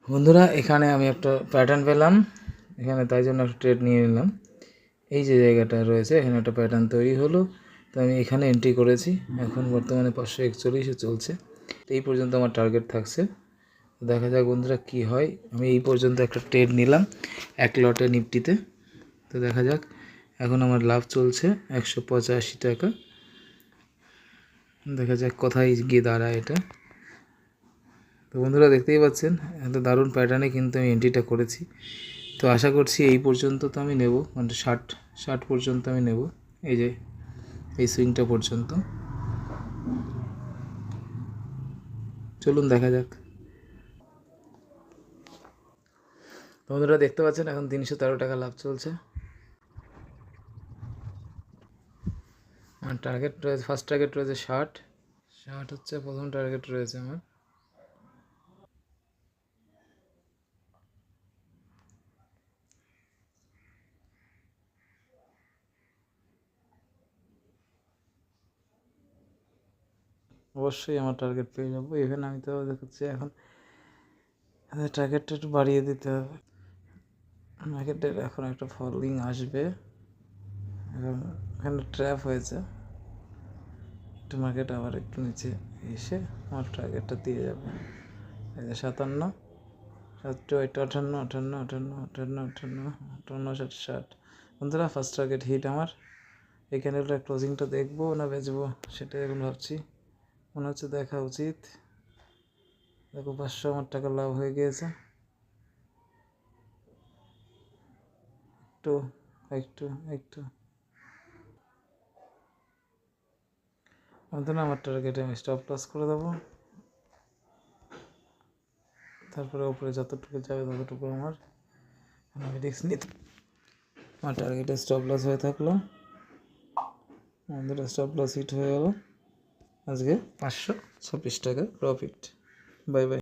বন্ধুরা, এখানে আমি একটা প্যাটার্ন পেলাম, এখানে তাই জন্য একটা ট্রেড নিয়ে নিলাম। এই যে জায়গাটা রয়েছে এখানে একটা প্যাটার্ন তৈরি হলো, তো আমি এখানে এন্ট্রি করেছি। এখন বর্তমানে 541 চলছে। এই পর্যন্ত আমার টার্গেট থাকছে। দেখা যাক বন্ধুরা কি হয়। আমি এই পর্যন্ত একটা ট্রেড নিলাম এক লটে নিফটিতে। তো দেখা যাক, এখন আমার লাভ চলছে 185 টাকা। দেখা যাক কোথায় গিয়ে দাঁড়ায় এটা। তো বন্ধুরা দেখতেই পাচ্ছেন, এত দারুণ প্যাটার্নে কিন্তু আমি এন্ট্রিটা করেছি। তো আশা করছি এই পর্যন্ত তো আমি নেব, মানে 60 পর্যন্ত আমি নেব। এই যে এই সুইংটা পর্যন্ত, চলুন দেখা যাক। বন্ধুরা দেখতে পাচ্ছেন এখন 313 টাকা লাভ চলছে। আমার টার্গেট রয়েছে, ফার্স্ট টার্গেট রয়েছে 60 হচ্ছে প্রথম টার্গেট রয়েছে আমার। অবশ্যই আমার টার্গেট পেয়ে যাবো। ইভেন আমি তো দেখাচ্ছি এখন টার্গেটটা একটু বাড়িয়ে দিতে হবে। মার্কেটের এখন একটা ফলোইং আসবে, এখন এখানে ট্র্যাপ হয়েছে, একটু মার্কেট আবার একটু নিচে এসে আমার টার্গেটটা দিয়ে যাবে। এই যে 57, 58, 60। বন্ধুরা ফার্স্ট টার্গেট হিট আমার। এখানে ক্লোজিংটা দেখবো না বেচবো সেটাই এখন ভাবছি। মনে হচ্ছে দেখা উচিত। দেখো 500 আমার টাকা লাভ হয়ে গিয়েছে। একটু একটু একটু বন্ধুরা আমার টার্গেটে আমি স্টপ লস করে দেবো। তারপরে উপরে যতটুকু যাবে ততটুকু আমি রিস্ক নিতে। আমার টার্গেটে স্টপ লস হয়ে থাকলো, আমাদের স্টপ লস হিট হয়ে গেল। আজকে 526 টাকা প্রফিট। Bye bye.